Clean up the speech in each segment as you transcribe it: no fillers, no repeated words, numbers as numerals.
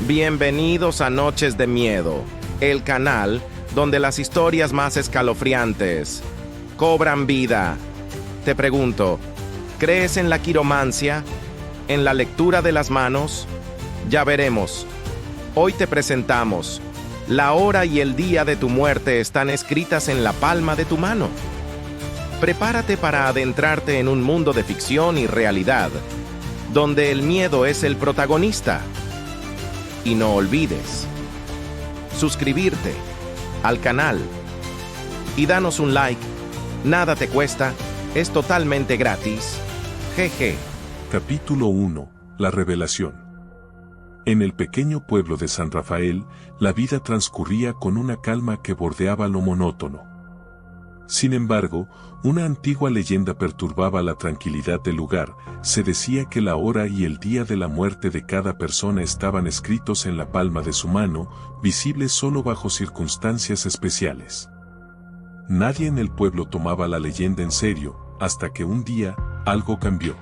Bienvenidos a Noches de Miedo, el canal donde las historias más escalofriantes cobran vida. Te pregunto, ¿crees en la quiromancia? ¿En la lectura de las manos? Ya veremos. Hoy te presentamos: la hora y el día de tu muerte están escritas en la palma de tu mano. Prepárate para adentrarte en un mundo de ficción y realidad, donde el miedo es el protagonista. Y no olvides suscribirte al canal y danos un like. Nada te cuesta, es totalmente gratis. Jeje. Capítulo 1. La revelación. En el pequeño pueblo de San Rafael, la vida transcurría con una calma que bordeaba lo monótono. Sin embargo, una antigua leyenda perturbaba la tranquilidad del lugar. Se decía que la hora y el día de la muerte de cada persona estaban escritos en la palma de su mano, visibles solo bajo circunstancias especiales. Nadie en el pueblo tomaba la leyenda en serio, hasta que un día, algo cambió.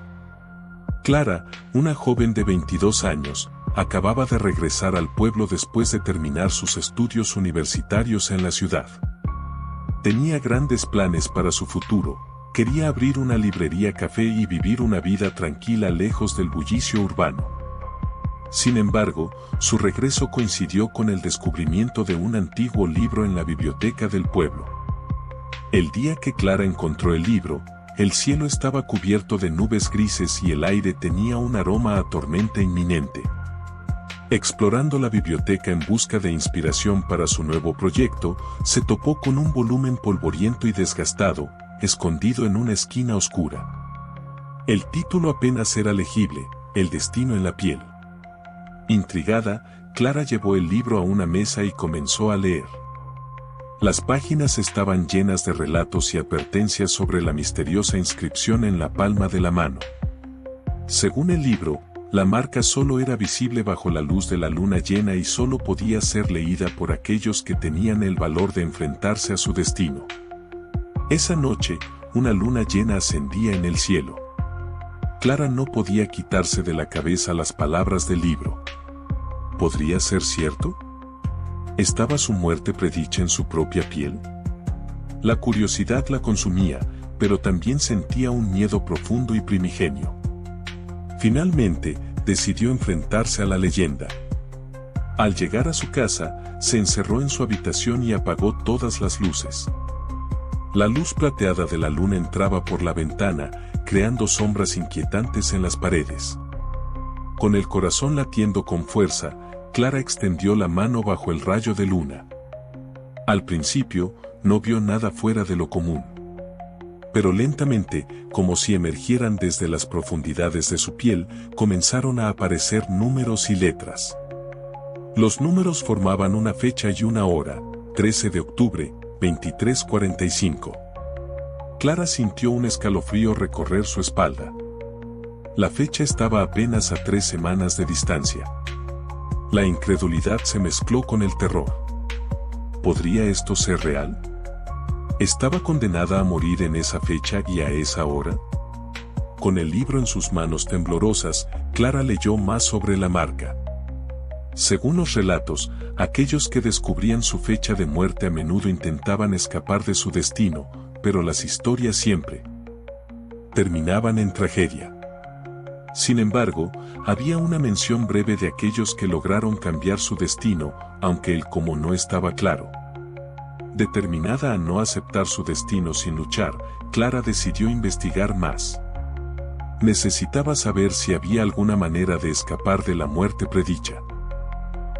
Clara, una joven de 22 años, acababa de regresar al pueblo después de terminar sus estudios universitarios en la ciudad. Tenía grandes planes para su futuro. Quería abrir una librería café y vivir una vida tranquila lejos del bullicio urbano. Sin embargo, su regreso coincidió con el descubrimiento de un antiguo libro en la biblioteca del pueblo. El día que Clara encontró el libro, el cielo estaba cubierto de nubes grises y el aire tenía un aroma a tormenta inminente. Explorando la biblioteca en busca de inspiración para su nuevo proyecto, se topó con un volumen polvoriento y desgastado, escondido en una esquina oscura. El título apenas era legible: El destino en la piel. Intrigada, Clara llevó el libro a una mesa y comenzó a leer. Las páginas estaban llenas de relatos y advertencias sobre la misteriosa inscripción en la palma de la mano. Según el libro, la marca solo era visible bajo la luz de la luna llena y solo podía ser leída por aquellos que tenían el valor de enfrentarse a su destino. Esa noche, una luna llena ascendía en el cielo. Clara no podía quitarse de la cabeza las palabras del libro. ¿Podría ser cierto? ¿Estaba su muerte predicha en su propia piel? La curiosidad la consumía, pero también sentía un miedo profundo y primigenio. Finalmente, decidió enfrentarse a la leyenda. Al llegar a su casa, se encerró en su habitación y apagó todas las luces. La luz plateada de la luna entraba por la ventana, creando sombras inquietantes en las paredes. Con el corazón latiendo con fuerza, Clara extendió la mano bajo el rayo de luna. Al principio, no vio nada fuera de lo común. Pero lentamente, como si emergieran desde las profundidades de su piel, comenzaron a aparecer números y letras. Los números formaban una fecha y una hora: 13 de octubre, 23:45. Clara sintió un escalofrío recorrer su espalda. La fecha estaba apenas a 3 semanas de distancia. La incredulidad se mezcló con el terror. ¿Podría esto ser real? ¿Estaba condenada a morir en esa fecha y a esa hora? Con el libro en sus manos temblorosas, Clara leyó más sobre la marca. Según los relatos, aquellos que descubrían su fecha de muerte a menudo intentaban escapar de su destino, pero las historias siempre terminaban en tragedia. Sin embargo, había una mención breve de aquellos que lograron cambiar su destino, aunque el cómo no estaba claro. Determinada a no aceptar su destino sin luchar, Clara decidió investigar más. Necesitaba saber si había alguna manera de escapar de la muerte predicha.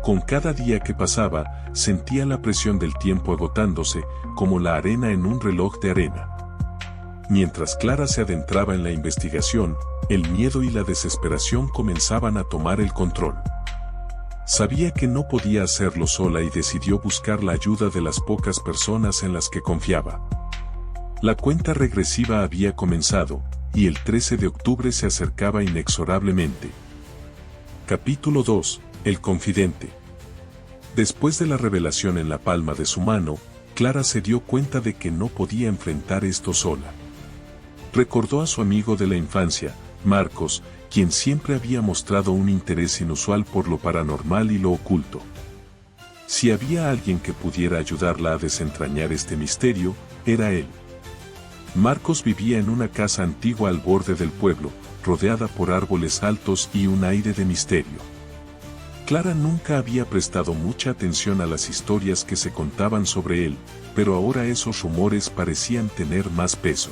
Con cada día que pasaba, sentía la presión del tiempo agotándose, como la arena en un reloj de arena. Mientras Clara se adentraba en la investigación, el miedo y la desesperación comenzaban a tomar el control. Sabía que no podía hacerlo sola y decidió buscar la ayuda de las pocas personas en las que confiaba. La cuenta regresiva había comenzado, y el 13 de octubre se acercaba inexorablemente. Capítulo 2. El confidente. Después de la revelación en la palma de su mano, Clara se dio cuenta de que no podía enfrentar esto sola. Recordó a su amigo de la infancia, Marcos, quien siempre había mostrado un interés inusual por lo paranormal y lo oculto. Si había alguien que pudiera ayudarla a desentrañar este misterio, era él. Marcos vivía en una casa antigua al borde del pueblo, rodeada por árboles altos y un aire de misterio. Clara nunca había prestado mucha atención a las historias que se contaban sobre él, pero ahora esos rumores parecían tener más peso.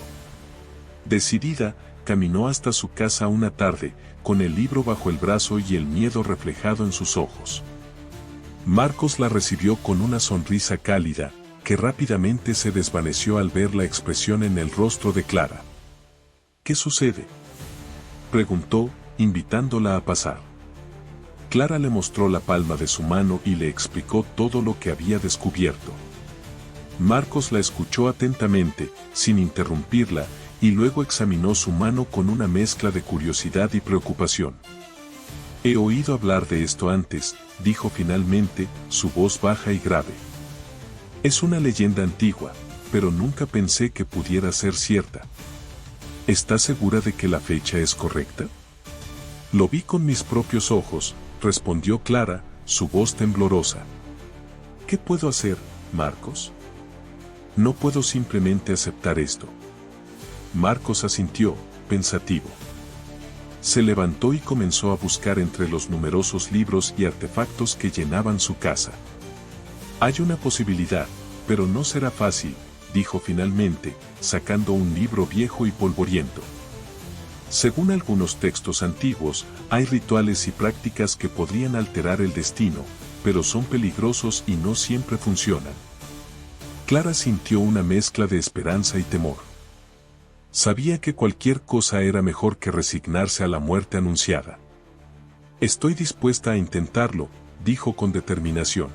Decidida, caminó hasta su casa una tarde, con el libro bajo el brazo y el miedo reflejado en sus ojos. Marcos la recibió con una sonrisa cálida, que rápidamente se desvaneció al ver la expresión en el rostro de Clara. ¿Qué sucede?, preguntó, invitándola a pasar. Clara le mostró la palma de su mano y le explicó todo lo que había descubierto. Marcos la escuchó atentamente, sin interrumpirla, y luego examinó su mano con una mezcla de curiosidad y preocupación. «He oído hablar de esto antes», dijo finalmente, su voz baja y grave. «Es una leyenda antigua, pero nunca pensé que pudiera ser cierta». «¿Estás segura de que la fecha es correcta?». «Lo vi con mis propios ojos», respondió Clara, su voz temblorosa. «¿Qué puedo hacer, Marcos? No puedo simplemente aceptar esto». Marcos asintió, pensativo. Se levantó y comenzó a buscar entre los numerosos libros y artefactos que llenaban su casa. «Hay una posibilidad, pero no será fácil», dijo finalmente, sacando un libro viejo y polvoriento. Según algunos textos antiguos, hay rituales y prácticas que podrían alterar el destino, pero son peligrosos y no siempre funcionan. Clara sintió una mezcla de esperanza y temor. Sabía que cualquier cosa era mejor que resignarse a la muerte anunciada. «Estoy dispuesta a intentarlo», dijo con determinación.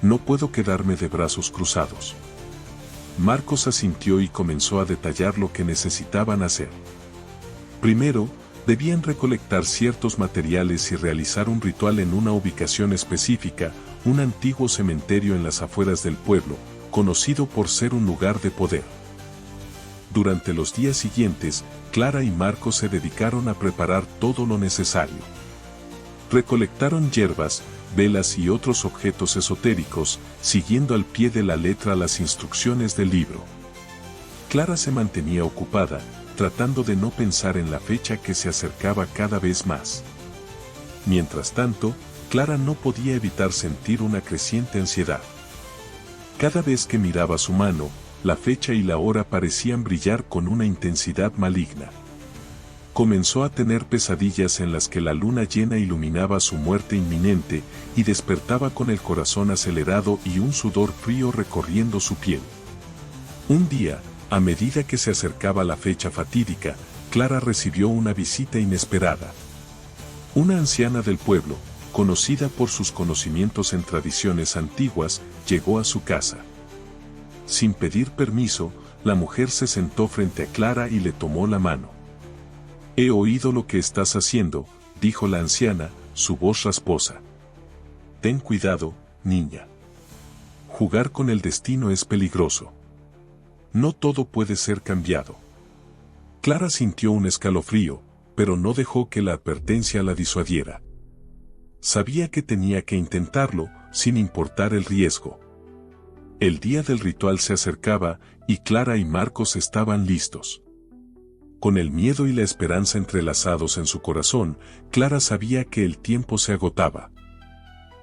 «No puedo quedarme de brazos cruzados». Marcos asintió y comenzó a detallar lo que necesitaban hacer. Primero, debían recolectar ciertos materiales y realizar un ritual en una ubicación específica, un antiguo cementerio en las afueras del pueblo, conocido por ser un lugar de poder. Durante los días siguientes, Clara y Marcos se dedicaron a preparar todo lo necesario. Recolectaron hierbas, velas y otros objetos esotéricos, siguiendo al pie de la letra las instrucciones del libro. Clara se mantenía ocupada, tratando de no pensar en la fecha que se acercaba cada vez más. Mientras tanto, Clara no podía evitar sentir una creciente ansiedad. Cada vez que miraba su mano, la fecha y la hora parecían brillar con una intensidad maligna. Comenzó a tener pesadillas en las que la luna llena iluminaba su muerte inminente y despertaba con el corazón acelerado y un sudor frío recorriendo su piel. Un día, a medida que se acercaba la fecha fatídica, Clara recibió una visita inesperada. Una anciana del pueblo, conocida por sus conocimientos en tradiciones antiguas, llegó a su casa. Sin pedir permiso, la mujer se sentó frente a Clara y le tomó la mano. «He oído lo que estás haciendo», dijo la anciana, su voz rasposa. «Ten cuidado, niña. Jugar con el destino es peligroso. No todo puede ser cambiado». Clara sintió un escalofrío, pero no dejó que la advertencia la disuadiera. Sabía que tenía que intentarlo, sin importar el riesgo. El día del ritual se acercaba, y Clara y Marcos estaban listos. Con el miedo y la esperanza entrelazados en su corazón, Clara sabía que el tiempo se agotaba.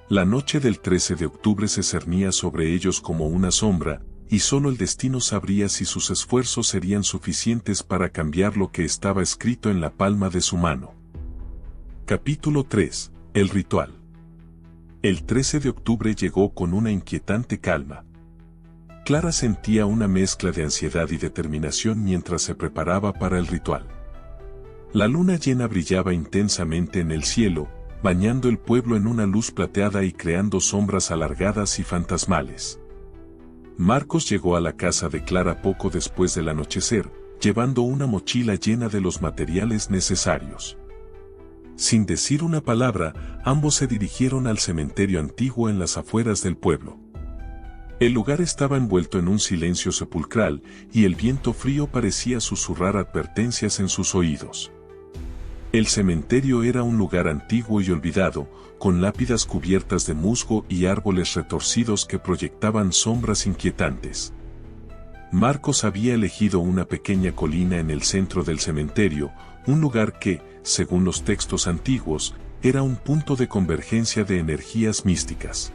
La noche del 13 de octubre se cernía sobre ellos como una sombra, y solo el destino sabría si sus esfuerzos serían suficientes para cambiar lo que estaba escrito en la palma de su mano. Capítulo 3. El ritual. El 13 de octubre llegó con una inquietante calma. Clara sentía una mezcla de ansiedad y determinación mientras se preparaba para el ritual. La luna llena brillaba intensamente en el cielo, bañando el pueblo en una luz plateada y creando sombras alargadas y fantasmales. Marcos llegó a la casa de Clara poco después del anochecer, llevando una mochila llena de los materiales necesarios. Sin decir una palabra, ambos se dirigieron al cementerio antiguo en las afueras del pueblo. El lugar estaba envuelto en un silencio sepulcral, y el viento frío parecía susurrar advertencias en sus oídos. El cementerio era un lugar antiguo y olvidado, con lápidas cubiertas de musgo y árboles retorcidos que proyectaban sombras inquietantes. Marcos había elegido una pequeña colina en el centro del cementerio, un lugar que, según los textos antiguos, era un punto de convergencia de energías místicas.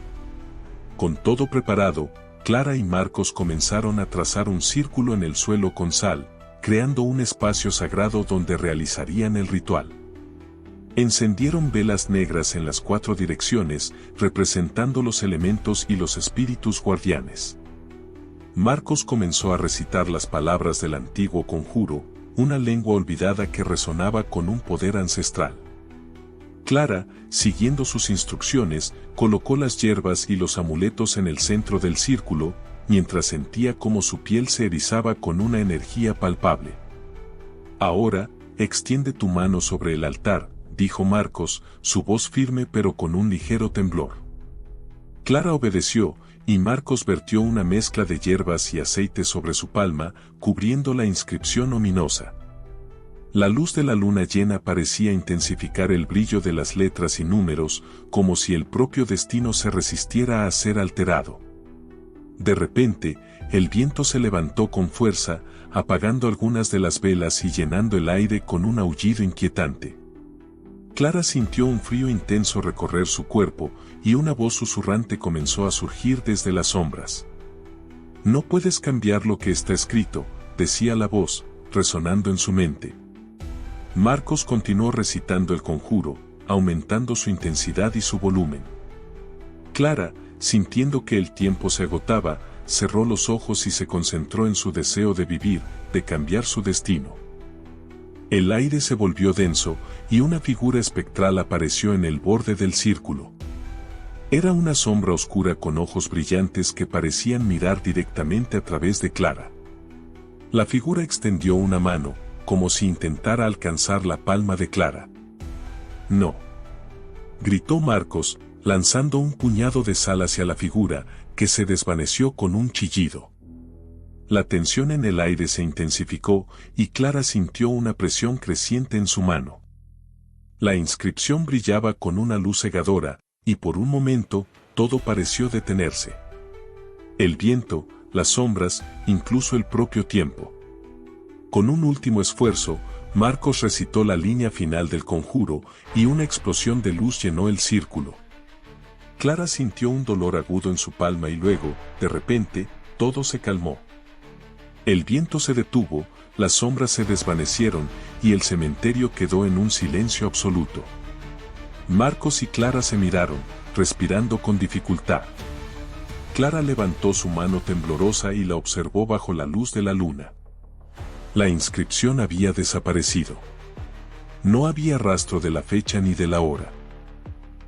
Con todo preparado, Clara y Marcos comenzaron a trazar un círculo en el suelo con sal, creando un espacio sagrado donde realizarían el ritual. Encendieron velas negras en las 4 direcciones, representando los elementos y los espíritus guardianes. Marcos comenzó a recitar las palabras del antiguo conjuro, una lengua olvidada que resonaba con un poder ancestral. Clara, siguiendo sus instrucciones, colocó las hierbas y los amuletos en el centro del círculo, mientras sentía cómo su piel se erizaba con una energía palpable. Ahora, extiende tu mano sobre el altar, dijo Marcos, su voz firme pero con un ligero temblor. Clara obedeció, y Marcos vertió una mezcla de hierbas y aceite sobre su palma, cubriendo la inscripción ominosa. La luz de la luna llena parecía intensificar el brillo de las letras y números, como si el propio destino se resistiera a ser alterado. De repente, el viento se levantó con fuerza, apagando algunas de las velas y llenando el aire con un aullido inquietante. Clara sintió un frío intenso recorrer su cuerpo, y una voz susurrante comenzó a surgir desde las sombras. «No puedes cambiar lo que está escrito», decía la voz, resonando en su mente. Marcos continuó recitando el conjuro, aumentando su intensidad y su volumen. Clara, sintiendo que el tiempo se agotaba, cerró los ojos y se concentró en su deseo de vivir, de cambiar su destino. El aire se volvió denso, y una figura espectral apareció en el borde del círculo. Era una sombra oscura con ojos brillantes que parecían mirar directamente a través de Clara. La figura extendió una mano, como si intentara alcanzar la palma de Clara. «No», gritó Marcos, lanzando un puñado de sal hacia la figura, que se desvaneció con un chillido. La tensión en el aire se intensificó, y Clara sintió una presión creciente en su mano. La inscripción brillaba con una luz cegadora, y por un momento, todo pareció detenerse. El viento, las sombras, incluso el propio tiempo. Con un último esfuerzo, Marcos recitó la línea final del conjuro, y una explosión de luz llenó el círculo. Clara sintió un dolor agudo en su palma y luego, de repente, todo se calmó. El viento se detuvo, las sombras se desvanecieron, y el cementerio quedó en un silencio absoluto. Marcos y Clara se miraron, respirando con dificultad. Clara levantó su mano temblorosa y la observó bajo la luz de la luna. La inscripción había desaparecido. No había rastro de la fecha ni de la hora.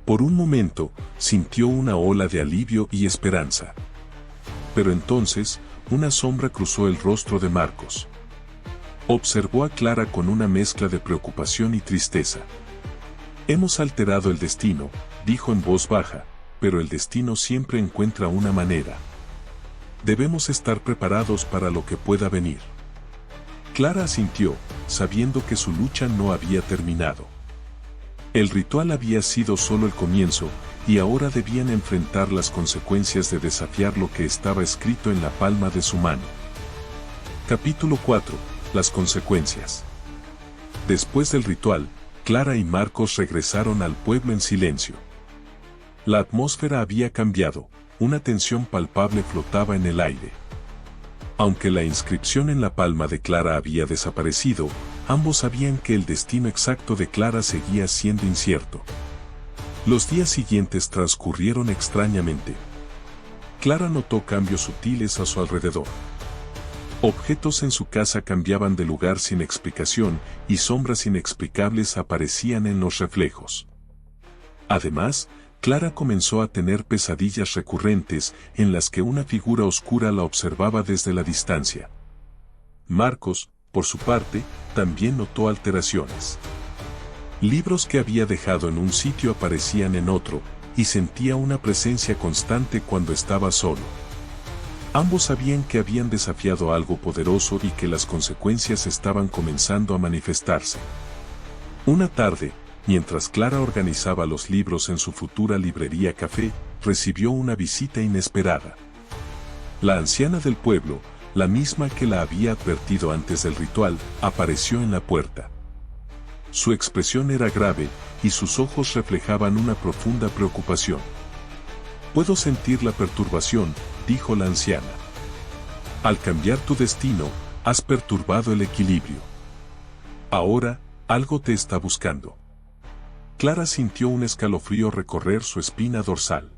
Por un momento, sintió una ola de alivio y esperanza. Pero entonces, una sombra cruzó el rostro de Marcos. Observó a Clara con una mezcla de preocupación y tristeza. «Hemos alterado el destino», dijo en voz baja, «pero el destino siempre encuentra una manera. Debemos estar preparados para lo que pueda venir». Clara asintió, sabiendo que su lucha no había terminado. El ritual había sido solo el comienzo, y ahora debían enfrentar las consecuencias de desafiar lo que estaba escrito en la palma de su mano. Capítulo 4. Las consecuencias. Después del ritual, Clara y Marcos regresaron al pueblo en silencio. La atmósfera había cambiado, una tensión palpable flotaba en el aire. Aunque la inscripción en la palma de Clara había desaparecido, ambos sabían que el destino exacto de Clara seguía siendo incierto. Los días siguientes transcurrieron extrañamente. Clara notó cambios sutiles a su alrededor. Objetos en su casa cambiaban de lugar sin explicación, y sombras inexplicables aparecían en los reflejos. Además, Clara comenzó a tener pesadillas recurrentes en las que una figura oscura la observaba desde la distancia. Marcos, por su parte, también notó alteraciones. Libros que había dejado en un sitio aparecían en otro, y sentía una presencia constante cuando estaba solo. Ambos sabían que habían desafiado algo poderoso y que las consecuencias estaban comenzando a manifestarse. Una tarde, mientras Clara organizaba los libros en su futura librería café, recibió una visita inesperada. La anciana del pueblo, la misma que la había advertido antes del ritual, apareció en la puerta. Su expresión era grave, y sus ojos reflejaban una profunda preocupación. «Puedo sentir la perturbación», dijo la anciana. «Al cambiar tu destino, has perturbado el equilibrio. Ahora, algo te está buscando». Clara sintió un escalofrío recorrer su espina dorsal.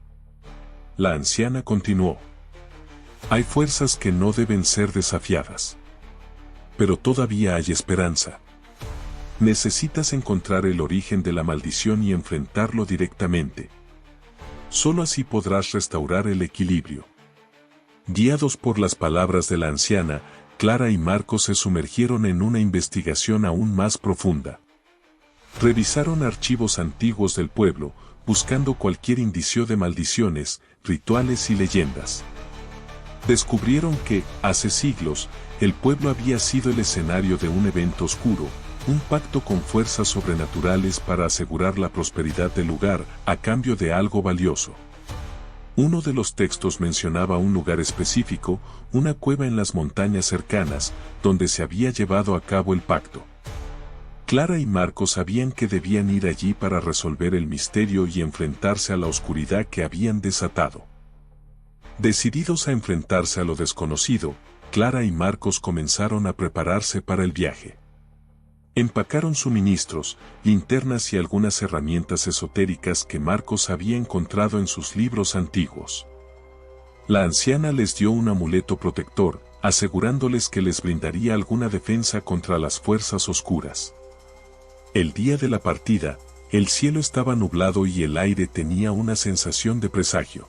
La anciana continuó. «Hay fuerzas que no deben ser desafiadas. Pero todavía hay esperanza. Necesitas encontrar el origen de la maldición y enfrentarlo directamente. Solo así podrás restaurar el equilibrio». Guiados por las palabras de la anciana, Clara y Marcos se sumergieron en una investigación aún más profunda. Revisaron archivos antiguos del pueblo, buscando cualquier indicio de maldiciones, rituales y leyendas. Descubrieron que, hace siglos, el pueblo había sido el escenario de un evento oscuro, un pacto con fuerzas sobrenaturales para asegurar la prosperidad del lugar a cambio de algo valioso. Uno de los textos mencionaba un lugar específico, una cueva en las montañas cercanas, donde se había llevado a cabo el pacto. Clara y Marcos sabían que debían ir allí para resolver el misterio y enfrentarse a la oscuridad que habían desatado. Decididos a enfrentarse a lo desconocido, Clara y Marcos comenzaron a prepararse para el viaje. Empacaron suministros, linternas y algunas herramientas esotéricas que Marcos había encontrado en sus libros antiguos. La anciana les dio un amuleto protector, asegurándoles que les brindaría alguna defensa contra las fuerzas oscuras. El día de la partida, el cielo estaba nublado y el aire tenía una sensación de presagio.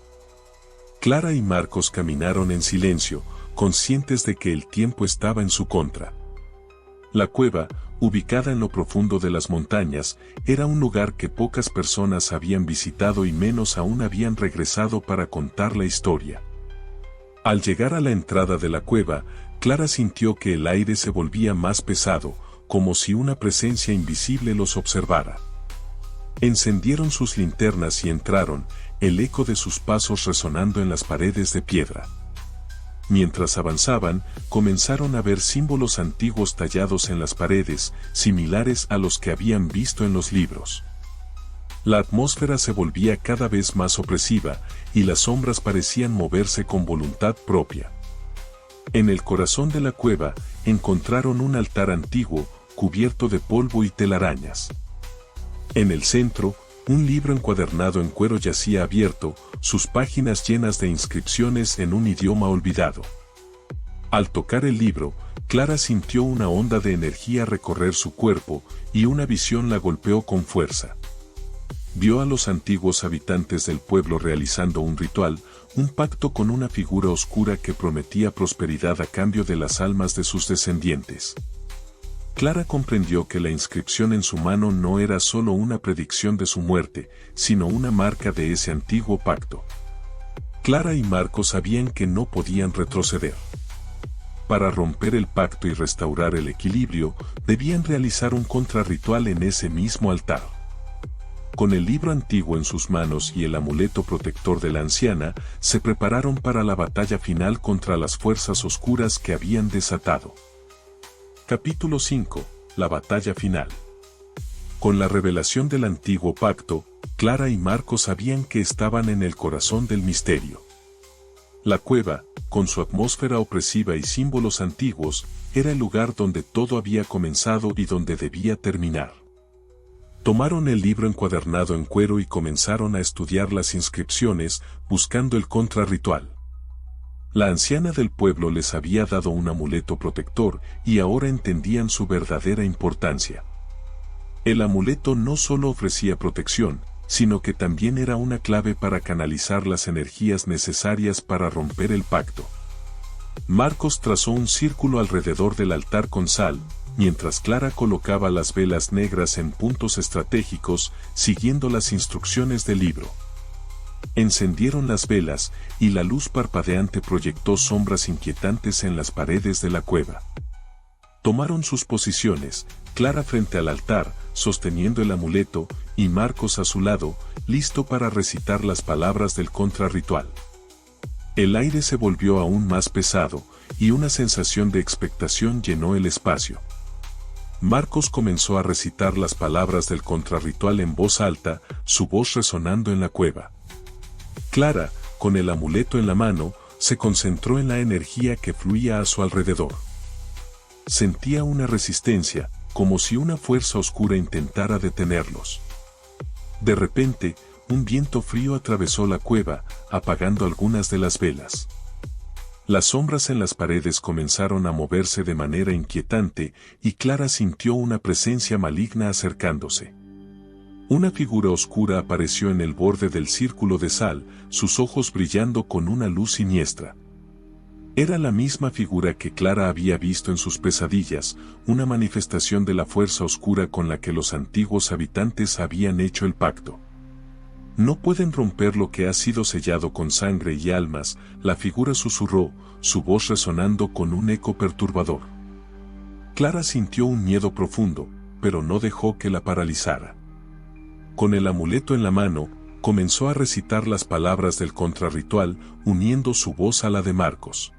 Clara y Marcos caminaron en silencio, conscientes de que el tiempo estaba en su contra. La cueva, ubicada en lo profundo de las montañas, era un lugar que pocas personas habían visitado y menos aún habían regresado para contar la historia. Al llegar a la entrada de la cueva, Clara sintió que el aire se volvía más pesado, como si una presencia invisible los observara. Encendieron sus linternas y entraron, el eco de sus pasos resonando en las paredes de piedra. Mientras avanzaban, comenzaron a ver símbolos antiguos tallados en las paredes, similares a los que habían visto en los libros. La atmósfera se volvía cada vez más opresiva, y las sombras parecían moverse con voluntad propia. En el corazón de la cueva, encontraron un altar antiguo, cubierto de polvo y telarañas. En el centro, un libro encuadernado en cuero yacía abierto, sus páginas llenas de inscripciones en un idioma olvidado. Al tocar el libro, Clara sintió una onda de energía recorrer su cuerpo, y una visión la golpeó con fuerza. Vio a los antiguos habitantes del pueblo realizando un ritual, un pacto con una figura oscura que prometía prosperidad a cambio de las almas de sus descendientes. Clara comprendió que la inscripción en su mano no era solo una predicción de su muerte, sino una marca de ese antiguo pacto. Clara y Marcos sabían que no podían retroceder. Para romper el pacto y restaurar el equilibrio, debían realizar un contrarritual en ese mismo altar. Con el libro antiguo en sus manos y el amuleto protector de la anciana, se prepararon para la batalla final contra las fuerzas oscuras que habían desatado. Capítulo 5. La batalla final. Con la revelación del antiguo pacto, Clara y Marcos sabían que estaban en el corazón del misterio. La cueva, con su atmósfera opresiva y símbolos antiguos, era el lugar donde todo había comenzado y donde debía terminar. Tomaron el libro encuadernado en cuero y comenzaron a estudiar las inscripciones, buscando el contrarritual. La anciana del pueblo les había dado un amuleto protector y ahora entendían su verdadera importancia. El amuleto no solo ofrecía protección, sino que también era una clave para canalizar las energías necesarias para romper el pacto. Marcos trazó un círculo alrededor del altar con sal, mientras Clara colocaba las velas negras en puntos estratégicos, siguiendo las instrucciones del libro. Encendieron las velas, y la luz parpadeante proyectó sombras inquietantes en las paredes de la cueva. Tomaron sus posiciones, Clara frente al altar, sosteniendo el amuleto, y Marcos a su lado, listo para recitar las palabras del contrarritual. El aire se volvió aún más pesado, y una sensación de expectación llenó el espacio. Marcos comenzó a recitar las palabras del contrarritual en voz alta, su voz resonando en la cueva. Clara, con el amuleto en la mano, se concentró en la energía que fluía a su alrededor. Sentía una resistencia, como si una fuerza oscura intentara detenerlos. De repente, un viento frío atravesó la cueva, apagando algunas de las velas. Las sombras en las paredes comenzaron a moverse de manera inquietante, y Clara sintió una presencia maligna acercándose. Una figura oscura apareció en el borde del círculo de sal, sus ojos brillando con una luz siniestra. Era la misma figura que Clara había visto en sus pesadillas, una manifestación de la fuerza oscura con la que los antiguos habitantes habían hecho el pacto. No pueden romper lo que ha sido sellado con sangre y almas, la figura susurró, su voz resonando con un eco perturbador. Clara sintió un miedo profundo, pero no dejó que la paralizara. Con el amuleto en la mano, comenzó a recitar las palabras del contrarritual, uniendo su voz a la de Marcos.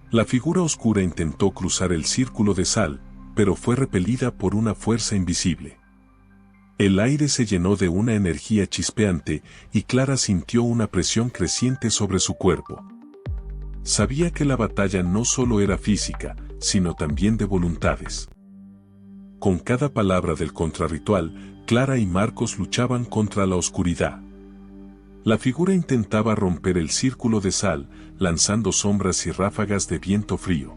La figura oscura intentó cruzar el círculo de sal, pero fue repelida por una fuerza invisible. El aire se llenó de una energía chispeante, y Clara sintió una presión creciente sobre su cuerpo. Sabía que la batalla no solo era física, sino también de voluntades. Con cada palabra del contrarritual, Clara y Marcos luchaban contra la oscuridad. La figura intentaba romper el círculo de sal, lanzando sombras y ráfagas de viento frío.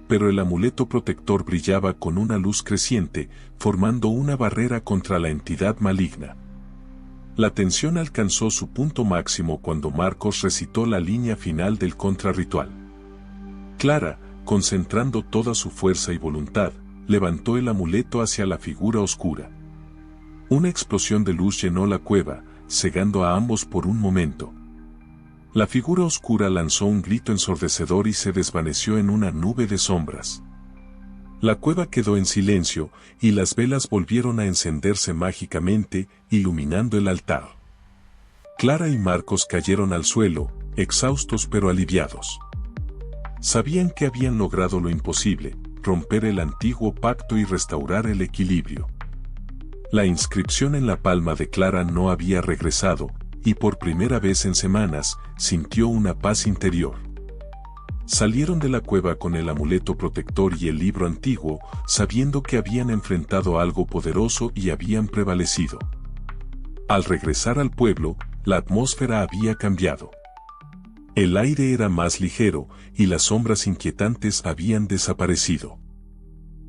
Pero el amuleto protector brillaba con una luz creciente, formando una barrera contra la entidad maligna. La tensión alcanzó su punto máximo cuando Marcos recitó la línea final del contrarritual. Clara, concentrando toda su fuerza y voluntad, levantó el amuleto hacia la figura oscura. Una explosión de luz llenó la cueva, cegando a ambos por un momento. La figura oscura lanzó un grito ensordecedor y se desvaneció en una nube de sombras. La cueva quedó en silencio, y las velas volvieron a encenderse mágicamente, iluminando el altar. Clara y Marcos cayeron al suelo, exhaustos pero aliviados. Sabían que habían logrado lo imposible, romper el antiguo pacto y restaurar el equilibrio. La inscripción en la palma de Clara no había regresado, y por primera vez en semanas, sintió una paz interior. Salieron de la cueva con el amuleto protector y el libro antiguo, sabiendo que habían enfrentado algo poderoso y habían prevalecido. Al regresar al pueblo, la atmósfera había cambiado. El aire era más ligero, y las sombras inquietantes habían desaparecido.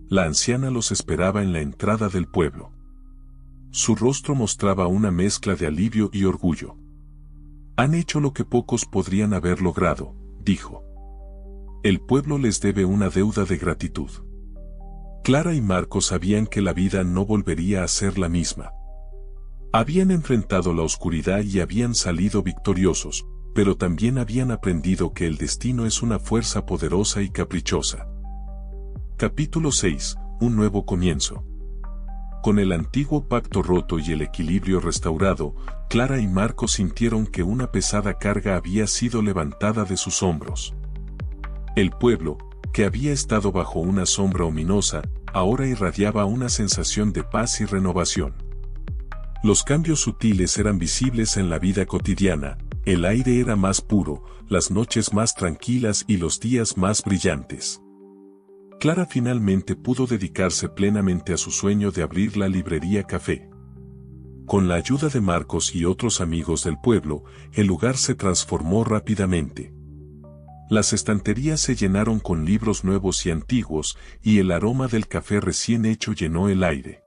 La anciana los esperaba en la entrada del pueblo. Su rostro mostraba una mezcla de alivio y orgullo. Han hecho lo que pocos podrían haber logrado, dijo. El pueblo les debe una deuda de gratitud. Clara y Marcos sabían que la vida no volvería a ser la misma. Habían enfrentado la oscuridad y habían salido victoriosos, pero también habían aprendido que el destino es una fuerza poderosa y caprichosa. Capítulo 6. Un nuevo comienzo. Con el antiguo pacto roto y el equilibrio restaurado, Clara y Marcos sintieron que una pesada carga había sido levantada de sus hombros. El pueblo, que había estado bajo una sombra ominosa, ahora irradiaba una sensación de paz y renovación. Los cambios sutiles eran visibles en la vida cotidiana, el aire era más puro, las noches más tranquilas y los días más brillantes. Clara finalmente pudo dedicarse plenamente a su sueño de abrir la librería Café. Con la ayuda de Marcos y otros amigos del pueblo, el lugar se transformó rápidamente. Las estanterías se llenaron con libros nuevos y antiguos, y el aroma del café recién hecho llenó el aire.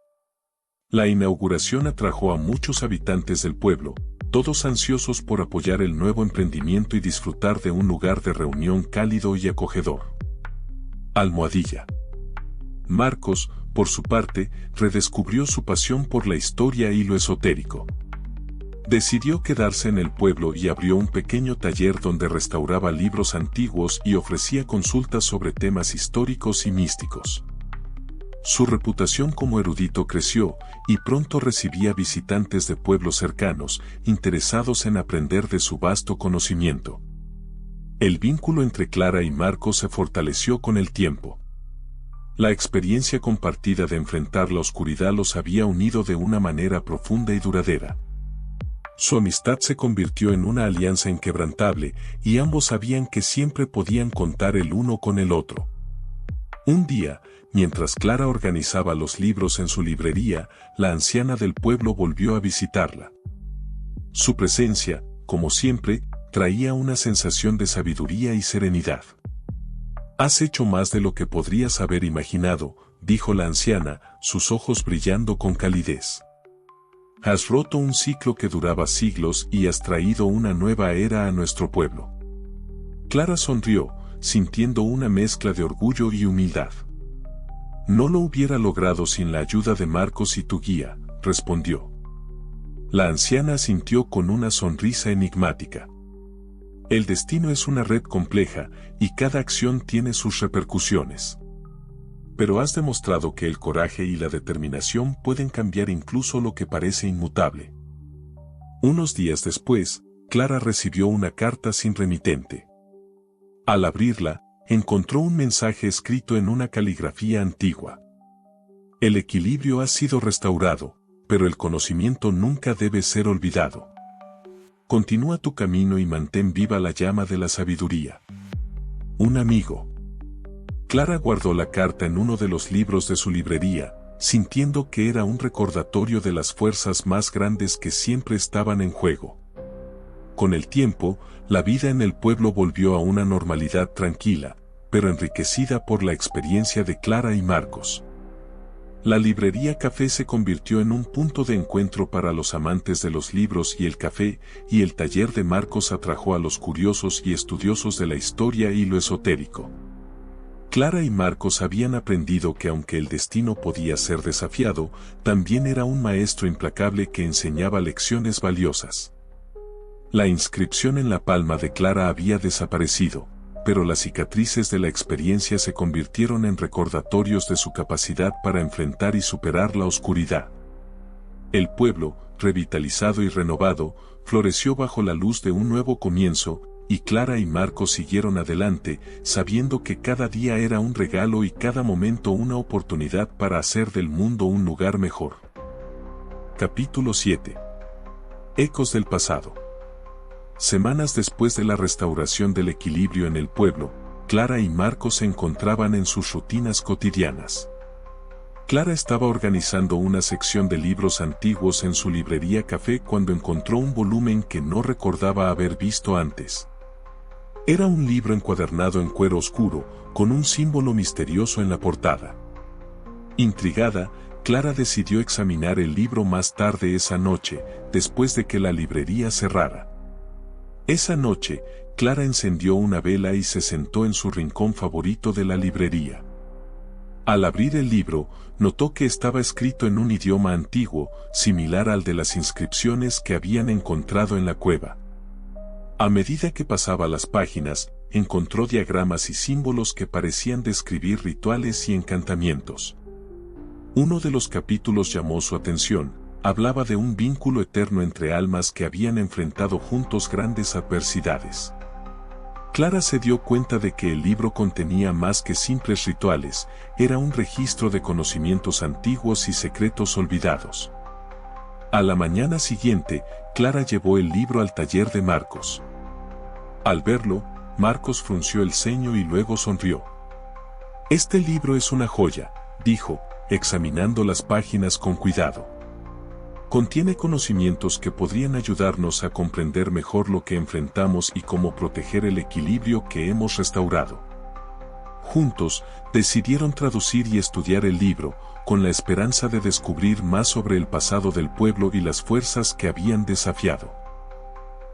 La inauguración atrajo a muchos habitantes del pueblo, todos ansiosos por apoyar el nuevo emprendimiento y disfrutar de un lugar de reunión cálido y acogedor. Almohadilla. Marcos, por su parte, redescubrió su pasión por la historia y lo esotérico. Decidió quedarse en el pueblo y abrió un pequeño taller donde restauraba libros antiguos y ofrecía consultas sobre temas históricos y místicos. Su reputación como erudito creció, y pronto recibía visitantes de pueblos cercanos, interesados en aprender de su vasto conocimiento. El vínculo entre Clara y Marcos se fortaleció con el tiempo. La experiencia compartida de enfrentar la oscuridad los había unido de una manera profunda y duradera. Su amistad se convirtió en una alianza inquebrantable, y ambos sabían que siempre podían contar el uno con el otro. Un día, mientras Clara organizaba los libros en su librería, la anciana del pueblo volvió a visitarla. Su presencia, como siempre, traía una sensación de sabiduría y serenidad. «Has hecho más de lo que podrías haber imaginado», dijo la anciana, sus ojos brillando con calidez. «Has roto un ciclo que duraba siglos y has traído una nueva era a nuestro pueblo». Clara sonrió, sintiendo una mezcla de orgullo y humildad. «No lo hubiera logrado sin la ayuda de Marcos y tu guía», respondió. La anciana asintió con una sonrisa enigmática. «El destino es una red compleja, y cada acción tiene sus repercusiones. Pero has demostrado que el coraje y la determinación pueden cambiar incluso lo que parece inmutable». Unos días después, Clara recibió una carta sin remitente. Al abrirla, encontró un mensaje escrito en una caligrafía antigua. «El equilibrio ha sido restaurado, pero el conocimiento nunca debe ser olvidado. Continúa tu camino y mantén viva la llama de la sabiduría. Un amigo». Clara guardó la carta en uno de los libros de su librería, sintiendo que era un recordatorio de las fuerzas más grandes que siempre estaban en juego. Con el tiempo, la vida en el pueblo volvió a una normalidad tranquila, pero enriquecida por la experiencia de Clara y Marcos. La librería Café se convirtió en un punto de encuentro para los amantes de los libros y el café, y el taller de Marcos atrajo a los curiosos y estudiosos de la historia y lo esotérico. Clara y Marcos habían aprendido que aunque el destino podía ser desafiado, también era un maestro implacable que enseñaba lecciones valiosas. La inscripción en la palma de Clara había desaparecido, pero las cicatrices de la experiencia se convirtieron en recordatorios de su capacidad para enfrentar y superar la oscuridad. El pueblo, revitalizado y renovado, floreció bajo la luz de un nuevo comienzo, y Clara y Marcos siguieron adelante, sabiendo que cada día era un regalo y cada momento una oportunidad para hacer del mundo un lugar mejor. Capítulo 7. Ecos del pasado. Semanas después de la restauración del equilibrio en el pueblo, Clara y Marcos se encontraban en sus rutinas cotidianas. Clara estaba organizando una sección de libros antiguos en su librería Café cuando encontró un volumen que no recordaba haber visto antes. Era un libro encuadernado en cuero oscuro, con un símbolo misterioso en la portada. Intrigada, Clara decidió examinar el libro más tarde esa noche, después de que la librería cerrara. Esa noche, Clara encendió una vela y se sentó en su rincón favorito de la librería. Al abrir el libro, notó que estaba escrito en un idioma antiguo, similar al de las inscripciones que habían encontrado en la cueva. A medida que pasaba las páginas, encontró diagramas y símbolos que parecían describir rituales y encantamientos. Uno de los capítulos llamó su atención. Hablaba de un vínculo eterno entre almas que habían enfrentado juntos grandes adversidades. Clara se dio cuenta de que el libro contenía más que simples rituales, era un registro de conocimientos antiguos y secretos olvidados. A la mañana siguiente, Clara llevó el libro al taller de Marcos. Al verlo, Marcos frunció el ceño y luego sonrió. «Este libro es una joya», dijo, examinando las páginas con cuidado. Contiene conocimientos que podrían ayudarnos a comprender mejor lo que enfrentamos y cómo proteger el equilibrio que hemos restaurado. Juntos, decidieron traducir y estudiar el libro, con la esperanza de descubrir más sobre el pasado del pueblo y las fuerzas que habían desafiado.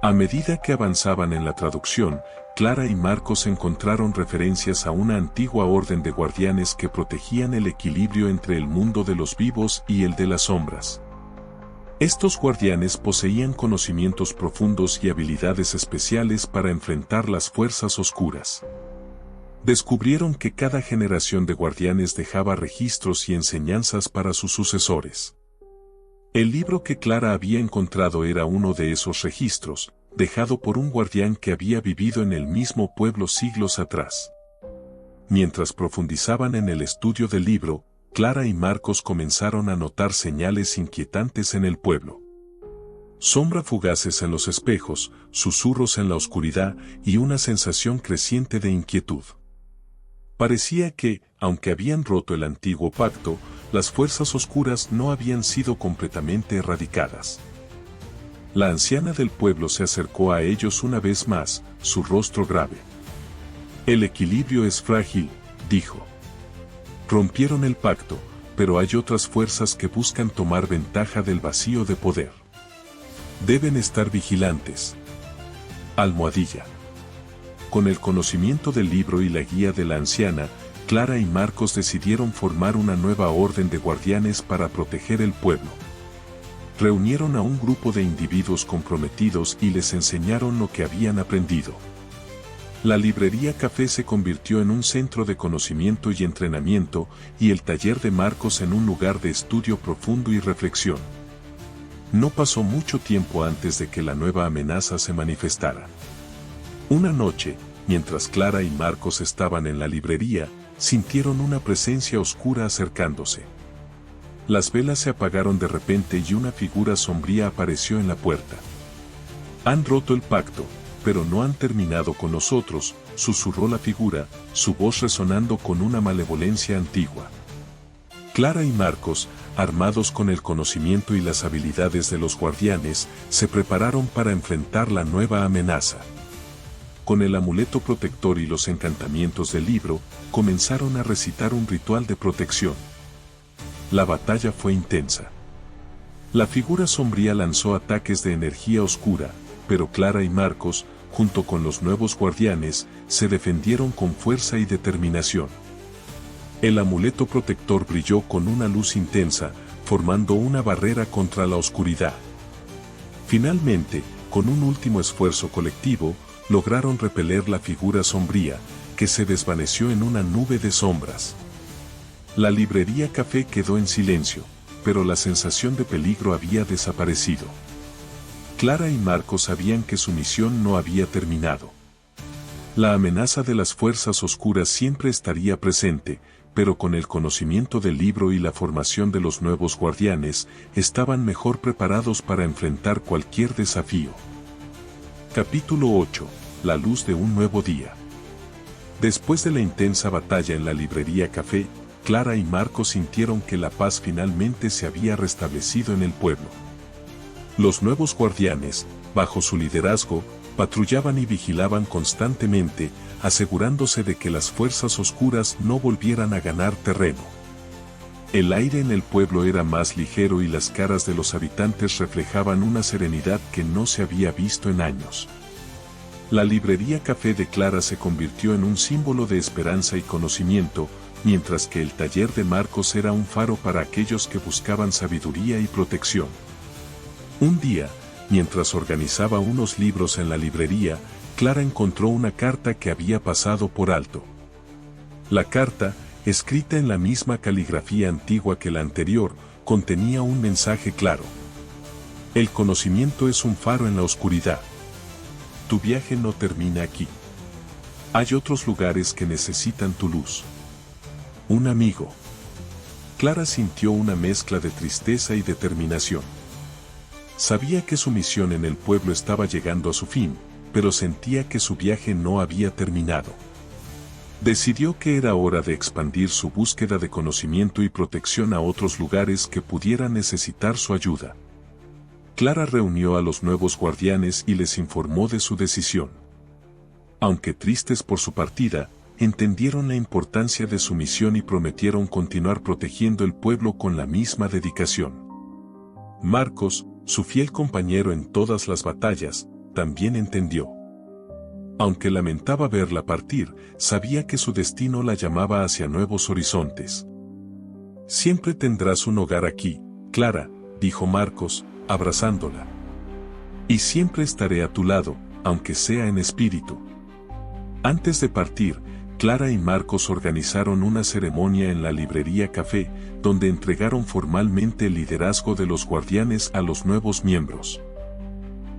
A medida que avanzaban en la traducción, Clara y Marcos encontraron referencias a una antigua orden de guardianes que protegían el equilibrio entre el mundo de los vivos y el de las sombras. Estos guardianes poseían conocimientos profundos y habilidades especiales para enfrentar las fuerzas oscuras. Descubrieron que cada generación de guardianes dejaba registros y enseñanzas para sus sucesores. El libro que Clara había encontrado era uno de esos registros, dejado por un guardián que había vivido en el mismo pueblo siglos atrás. Mientras profundizaban en el estudio del libro, Clara y Marcos comenzaron a notar señales inquietantes en el pueblo. Sombras fugaces en los espejos, susurros en la oscuridad y una sensación creciente de inquietud. Parecía que, aunque habían roto el antiguo pacto, las fuerzas oscuras no habían sido completamente erradicadas. La anciana del pueblo se acercó a ellos una vez más, su rostro grave. El equilibrio es frágil, dijo. Rompieron el pacto, pero hay otras fuerzas que buscan tomar ventaja del vacío de poder. Deben estar vigilantes. Almohadilla. Con el conocimiento del libro y la guía de la anciana, Clara y Marcos decidieron formar una nueva orden de guardianes para proteger el pueblo. Reunieron a un grupo de individuos comprometidos y les enseñaron lo que habían aprendido. La librería Café se convirtió en un centro de conocimiento y entrenamiento, y el taller de Marcos en un lugar de estudio profundo y reflexión. No pasó mucho tiempo antes de que la nueva amenaza se manifestara. Una noche, mientras Clara y Marcos estaban en la librería, sintieron una presencia oscura acercándose. Las velas se apagaron de repente y una figura sombría apareció en la puerta. Han roto el pacto, pero no han terminado con nosotros, susurró la figura, su voz resonando con una malevolencia antigua. Clara y Marcos, armados con el conocimiento y las habilidades de los guardianes, se prepararon para enfrentar la nueva amenaza. Con el amuleto protector y los encantamientos del libro, comenzaron a recitar un ritual de protección. La batalla fue intensa. La figura sombría lanzó ataques de energía oscura, pero Clara y Marcos, junto con los nuevos guardianes, se defendieron con fuerza y determinación. El amuleto protector brilló con una luz intensa, formando una barrera contra la oscuridad. Finalmente, con un último esfuerzo colectivo, lograron repeler la figura sombría, que se desvaneció en una nube de sombras. La librería Café quedó en silencio, pero la sensación de peligro había desaparecido. Clara y Marcos sabían que su misión no había terminado. La amenaza de las fuerzas oscuras siempre estaría presente, pero con el conocimiento del libro y la formación de los nuevos guardianes, estaban mejor preparados para enfrentar cualquier desafío. Capítulo 8. La luz de un nuevo día. Después de la intensa batalla en la librería Café, Clara y Marcos sintieron que la paz finalmente se había restablecido en el pueblo. Los nuevos guardianes, bajo su liderazgo, patrullaban y vigilaban constantemente, asegurándose de que las fuerzas oscuras no volvieran a ganar terreno. El aire en el pueblo era más ligero y las caras de los habitantes reflejaban una serenidad que no se había visto en años. La librería Café de Clara se convirtió en un símbolo de esperanza y conocimiento, mientras que el taller de Marcos era un faro para aquellos que buscaban sabiduría y protección. Un día, mientras organizaba unos libros en la librería, Clara encontró una carta que había pasado por alto. La carta, escrita en la misma caligrafía antigua que la anterior, contenía un mensaje claro. El conocimiento es un faro en la oscuridad. Tu viaje no termina aquí. Hay otros lugares que necesitan tu luz. Un amigo. Clara sintió una mezcla de tristeza y determinación. Sabía que su misión en el pueblo estaba llegando a su fin, pero sentía que su viaje no había terminado. Decidió que era hora de expandir su búsqueda de conocimiento y protección a otros lugares que pudieran necesitar su ayuda. Clara reunió a los nuevos guardianes y les informó de su decisión. Aunque tristes por su partida, entendieron la importancia de su misión y prometieron continuar protegiendo el pueblo con la misma dedicación. Marcos, su fiel compañero en todas las batallas, también entendió. Aunque lamentaba verla partir, sabía que su destino la llamaba hacia nuevos horizontes. Siempre tendrás un hogar aquí, Clara, dijo Marcos, abrazándola. Y siempre estaré a tu lado, aunque sea en espíritu. Antes de partir, Clara y Marcos organizaron una ceremonia en la librería Café, donde entregaron formalmente el liderazgo de los guardianes a los nuevos miembros.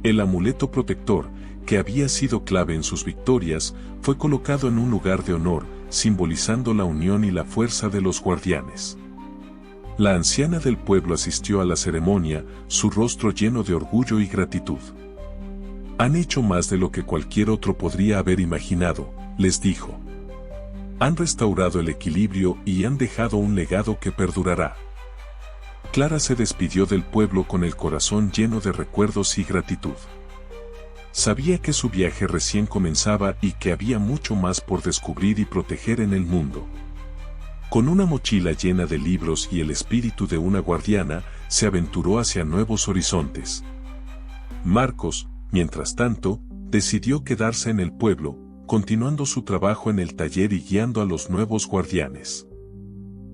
El amuleto protector, que había sido clave en sus victorias, fue colocado en un lugar de honor, simbolizando la unión y la fuerza de los guardianes. La anciana del pueblo asistió a la ceremonia, su rostro lleno de orgullo y gratitud. Han hecho más de lo que cualquier otro podría haber imaginado, les dijo. Han restaurado el equilibrio y han dejado un legado que perdurará. Clara se despidió del pueblo con el corazón lleno de recuerdos y gratitud. Sabía que su viaje recién comenzaba y que había mucho más por descubrir y proteger en el mundo. Con una mochila llena de libros y el espíritu de una guardiana, se aventuró hacia nuevos horizontes. Marcos, mientras tanto, decidió quedarse en el pueblo, continuando su trabajo en el taller y guiando a los nuevos guardianes.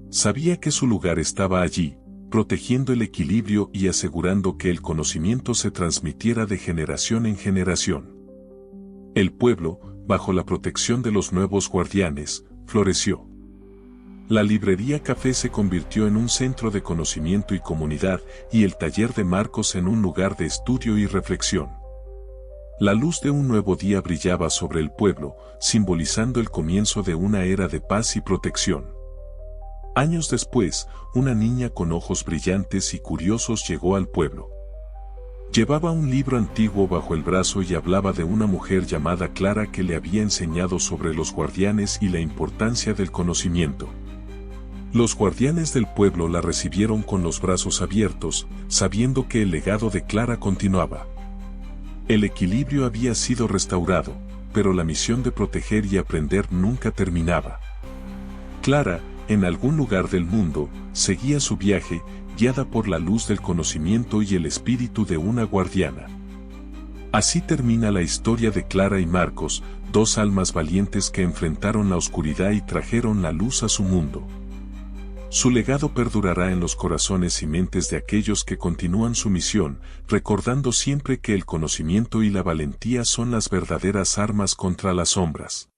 Sabía que su lugar estaba allí, protegiendo el equilibrio y asegurando que el conocimiento se transmitiera de generación en generación. El pueblo, bajo la protección de los nuevos guardianes, floreció. La librería Café se convirtió en un centro de conocimiento y comunidad, y el taller de Marcos en un lugar de estudio y reflexión. La luz de un nuevo día brillaba sobre el pueblo, simbolizando el comienzo de una era de paz y protección. Años después, una niña con ojos brillantes y curiosos llegó al pueblo. Llevaba un libro antiguo bajo el brazo y hablaba de una mujer llamada Clara que le había enseñado sobre los guardianes y la importancia del conocimiento. Los guardianes del pueblo la recibieron con los brazos abiertos, sabiendo que el legado de Clara continuaba. El equilibrio había sido restaurado, pero la misión de proteger y aprender nunca terminaba. Clara, en algún lugar del mundo, seguía su viaje, guiada por la luz del conocimiento y el espíritu de una guardiana. Así termina la historia de Clara y Marcos, dos almas valientes que enfrentaron la oscuridad y trajeron la luz a su mundo. Su legado perdurará en los corazones y mentes de aquellos que continúan su misión, recordando siempre que el conocimiento y la valentía son las verdaderas armas contra las sombras.